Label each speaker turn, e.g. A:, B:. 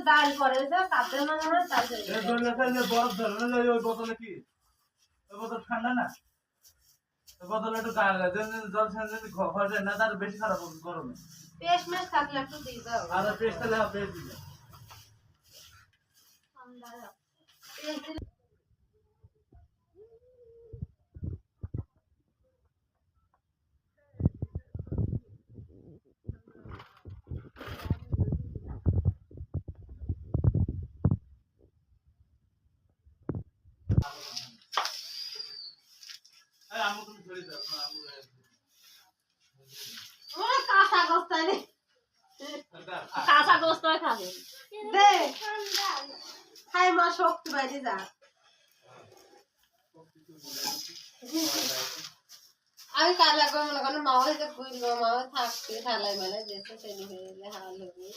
A: ডাল করে তাতে মানে হয় তাতে
B: বরফ ধরে না ওই বোতলে কি ওই বোতল ঠান্ডা না ওই বোতলে একটু জল যদি ঘর যায় না তার বেশি খারাপ হবে গরমে
A: পেস্ট মেশ থাকলে একটু দিয়ে দাও
B: আর পেস্ট তাহলে পেস্ট দিলে
A: পেস্ট দিলে
B: আমু তুমি ধরে দাও আমু
A: ওরে কাঁচা গোস্তা রে
C: কাঁচা গোস্ত খাবে
A: দে খাই মা শক্তি বাইরে যা আমি কাল একবার মনে করেন মাও হয়তো বুঝবো মাও থাকতে ঠালাই মেলায় যেতে সেদিকে হাল হবে